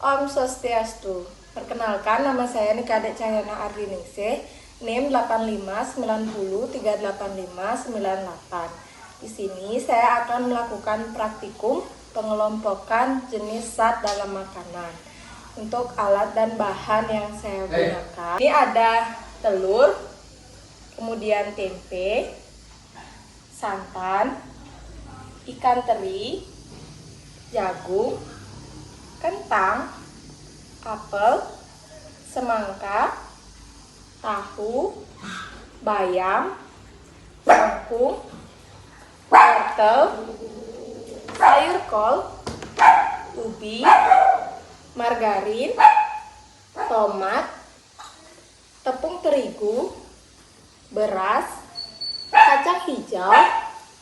Om Swastiastu. Perkenalkan, nama saya Nika Dek Cahyana Ardiningsih, NIM 8590385998. Di sini saya akan melakukan praktikum pengelompokan jenis zat dalam makanan. Untuk alat dan bahan yang saya gunakan, ini ada telur, kemudian tempe, santan, ikan teri, jagung, kentang, apel, semangka, tahu, bayam, kangkung, wortel, sayur kol, ubi, margarin, tomat, tepung terigu, beras, kacang hijau,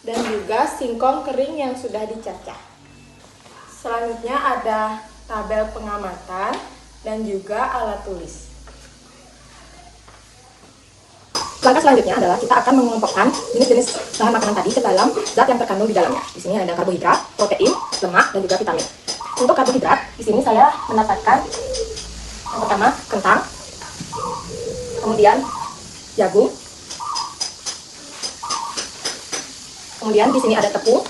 dan juga singkong kering yang sudah dicacah. Selanjutnya ada tabel pengamatan dan juga alat tulis. Langkah selanjutnya adalah kita akan mengelompokkan jenis-jenis bahan makanan tadi ke dalam zat yang terkandung di dalamnya. Di sini ada karbohidrat, protein, lemak, dan juga vitamin. Untuk karbohidrat, di sini saya mendapatkan yang pertama kentang, kemudian jagung, kemudian di sini ada tepung,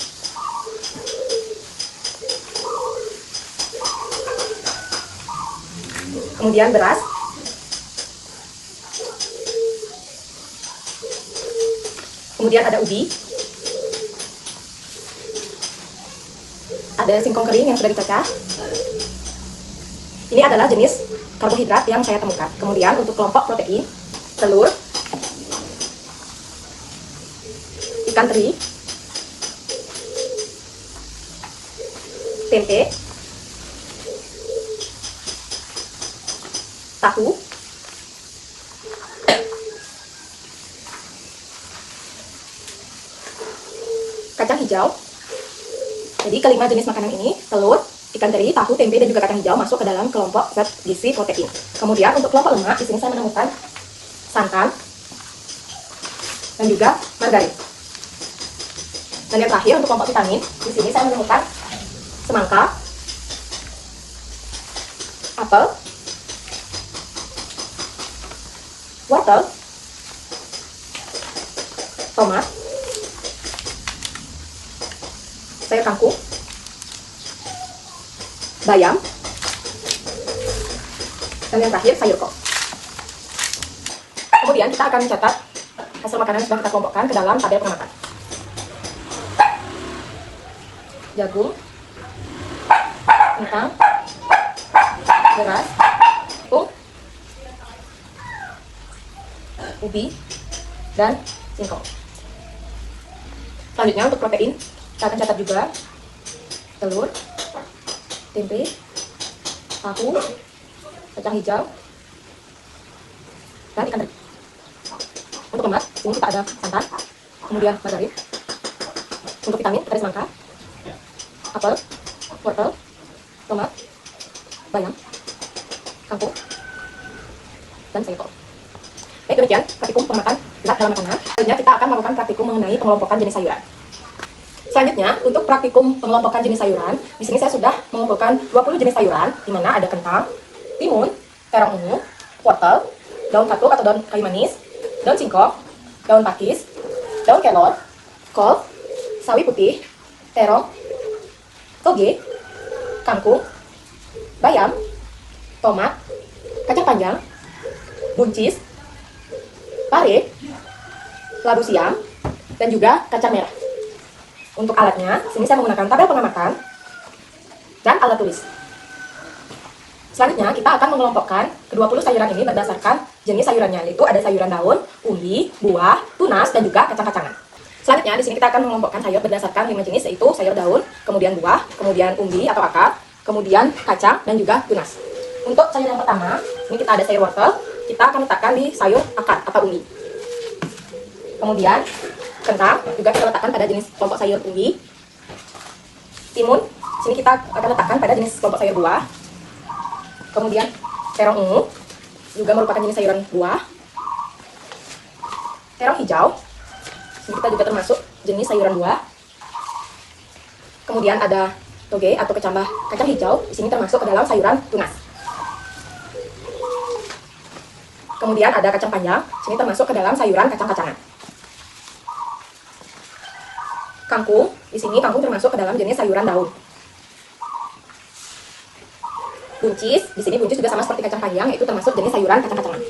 kemudian beras, kemudian ada ubi, ada singkong kering yang sudah dicacah. Ini adalah jenis karbohidrat yang saya temukan. Kemudian untuk kelompok protein, telur, ikan teri, tempe, tahu, kacang hijau. Jadi kelima jenis makanan ini, telur, ikan teri, tahu, tempe, dan juga kacang hijau masuk ke dalam kelompok zat gizi protein. Kemudian untuk kelompok lemak, di sini saya menemukan santan dan juga margarin. Dan yang terakhir untuk kelompok vitamin, di sini saya menemukan semangka, apel, wortel, tomat, sayur kangkung, bayam, dan yang terakhir sayur kol. Kemudian kita akan mencatat hasil makanan yang sudah kita kelompokkan ke dalam tabel pengamatan. Jagung, kentang, beras, tepung, ubi, dan singkong. Selanjutnya untuk protein, kita akan catat juga telur, tempe, tahu, kacang hijau, dan ikan teri. Untuk lemak, ini kita ada santan, kemudian margarin. Untuk vitamin, ada semangka, apel, wortel, tomat, bayam, kangkung, dan sayur kol. Baik, demikian praktikum pengamaatan zat dalam makanan. Selanjutnya kita akan melakukan praktikum mengenai pengelompokan jenis sayuran. Selanjutnya, untuk praktikum pengelompokan jenis sayuran, di sini saya sudah mengumpulkan 20 jenis sayuran, di mana ada kentang, timun, terong ungu, wortel, daun katuk atau daun kayu manis, daun singkong, daun pakis, daun kelor, kol, sawi putih, terong, toge, kangkung, bayam, tomat, kacang panjang, buncis, pare, ladu siam, dan juga kacang merah. Untuk alatnya, sini saya menggunakan tabel pengamatan dan alat tulis. Selanjutnya, kita akan mengelompokkan ke-20 sayuran ini berdasarkan jenis sayurannya, yaitu ada sayuran daun, umbi, buah, tunas, dan juga kacang-kacangan. Selanjutnya, di sini kita akan mengelompokkan sayur berdasarkan 5 jenis, yaitu sayur daun, kemudian buah, kemudian umbi atau akar, kemudian kacang, dan juga tunas. Untuk sayur yang pertama, ini kita ada sayur wortel, kita akan letakkan di sayur akar atau umbi. Kemudian kentang juga kita letakkan pada jenis kelompok sayur umbi. Timun, sini kita akan letakkan pada jenis kelompok sayur buah. Kemudian terong ungu juga merupakan jenis sayuran buah. Terong hijau, sini kita juga termasuk jenis sayuran buah. Kemudian ada toge atau kecambah kacang hijau, di sini termasuk ke dalam sayuran tunas. Kemudian ada kacang panjang, sini termasuk ke dalam sayuran kacang-kacangan. Kangkung, di sini kangkung termasuk ke dalam jenis sayuran daun. Buncis, di sini buncis juga sama seperti kacang panjang, yaitu termasuk jenis sayuran kacang-kacangan.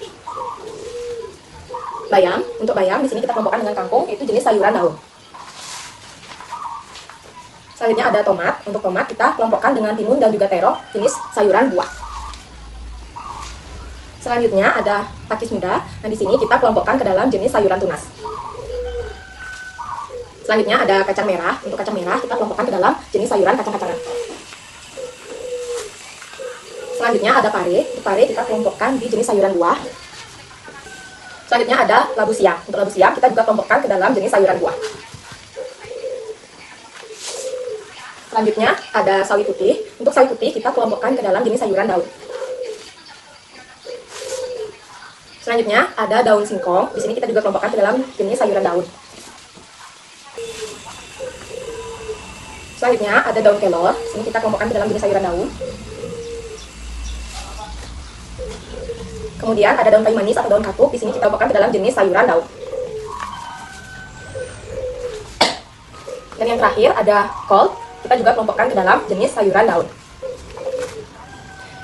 Bayam, untuk bayam di sini kita kelompokkan dengan kangkung, yaitu jenis sayuran daun. Selanjutnya ada tomat. Untuk tomat kita kelompokkan dengan timun dan juga terong, jenis sayuran buah. Selanjutnya ada pakis muda. Nah, di sini kita kelompokkan ke dalam jenis sayuran tunas. Selanjutnya ada kacang merah. Untuk kacang merah kita kelompokkan ke dalam jenis sayuran kacang-kacangan. Selanjutnya ada pare. Untuk pare kita kelompokkan di jenis sayuran buah. Selanjutnya ada labu siam. Untuk labu siam kita juga kelompokkan ke dalam jenis sayuran buah. Selanjutnya ada sawi putih. Untuk sawi putih kita kelompokkan ke dalam jenis sayuran daun. Selanjutnya ada daun singkong. Di sini kita juga kelompokkan ke dalam jenis sayuran daun. Selanjutnya ada daun kelor. Di sini kita kelompokkan ke dalam jenis sayuran daun. Kemudian ada daun kayu manis atau daun kapuk. Di sini kita kelompokkan ke dalam jenis sayuran daun. Dan yang terakhir ada kol. Kita juga kelompokkan ke dalam jenis sayuran daun.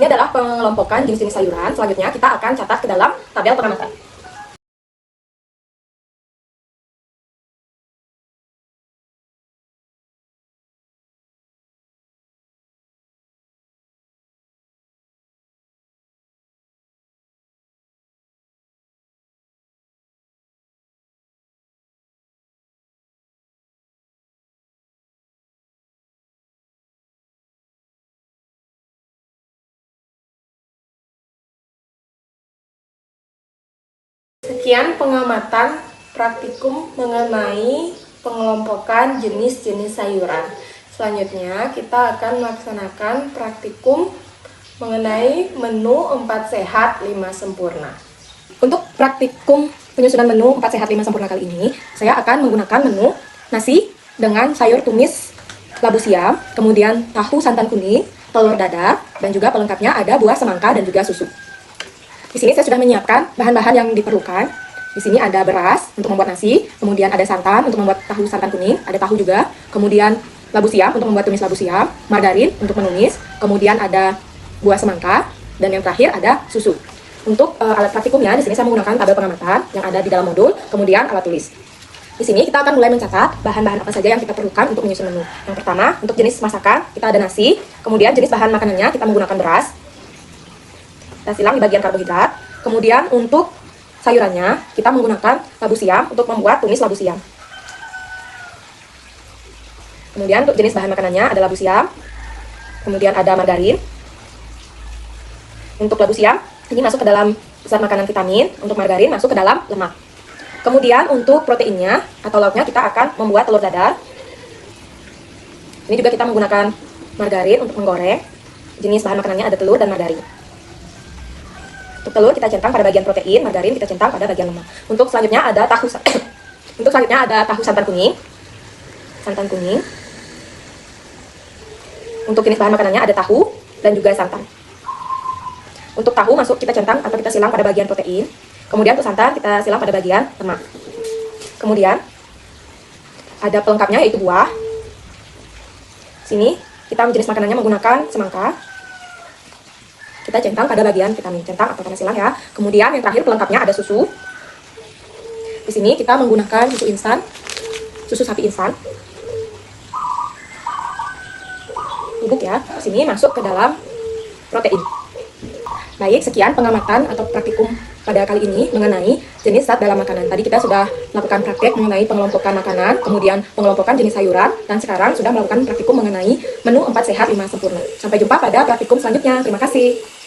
Ini adalah pengelompokan jenis-jenis sayuran. Selanjutnya kita akan catat ke dalam tabel pengamatan. Sekian pengamatan praktikum mengenai pengelompokan jenis-jenis sayuran. Selanjutnya kita akan melaksanakan praktikum mengenai menu 4 sehat 5 sempurna. Untuk praktikum penyusunan menu 4 sehat 5 sempurna kali ini, saya akan menggunakan menu nasi dengan sayur tumis labu siam, kemudian tahu santan kuning, telur dadar, dan juga pelengkapnya ada buah semangka dan juga susu. Di sini saya sudah menyiapkan bahan-bahan yang diperlukan. Di sini ada beras untuk membuat nasi, kemudian ada santan untuk membuat tahu santan kuning, ada tahu juga, kemudian labu siam untuk membuat tumis labu siam, margarin untuk menumis, kemudian ada buah semangka, dan yang terakhir ada susu. Untuk alat praktikumnya, di sini saya menggunakan tabel pengamatan yang ada di dalam modul, kemudian alat tulis. Di sini kita akan mulai mencatat bahan-bahan apa saja yang kita perlukan untuk menyusun menu. Yang pertama, untuk jenis masakan, kita ada nasi, kemudian jenis bahan makanannya kita menggunakan beras. Kita silang di bagian karbohidrat. Kemudian untuk sayurannya, kita menggunakan labu siam untuk membuat tumis labu siam. Kemudian untuk jenis bahan makanannya ada labu siam, kemudian ada margarin. Untuk labu siam, ini masuk ke dalam zat makanan vitamin, untuk margarin masuk ke dalam lemak. Kemudian untuk proteinnya atau lauknya kita akan membuat telur dadar. Ini juga kita menggunakan margarin untuk menggoreng. Jenis bahan makanannya ada telur dan margarin. Untuk telur kita centang pada bagian protein, margarin kita centang pada bagian lemak. Untuk selanjutnya ada tahu santan kuning. Santan kuning. Untuk jenis bahan makanannya ada tahu dan juga santan. Untuk tahu masuk kita centang atau kita silang pada bagian protein. Kemudian untuk santan kita silang pada bagian lemak. Kemudian ada pelengkapnya yaitu buah. Sini kita jenis makanannya menggunakan semangka. Kita centang pada bagian vitamin, centang atau karena silang ya. Kemudian yang terakhir pelengkapnya ada susu. Di sini kita menggunakan susu instan, susu sapi instan. Bubuk ya. Di sini masuk ke dalam protein. Baik, sekian pengamatan atau praktikum pada kali ini mengenai jenis zat dalam makanan. Tadi kita sudah melakukan praktek mengenai pengelompokan makanan, kemudian pengelompokan jenis sayuran, dan sekarang sudah melakukan praktikum mengenai menu 4 sehat 5 sempurna. Sampai jumpa pada praktikum selanjutnya. Terima kasih.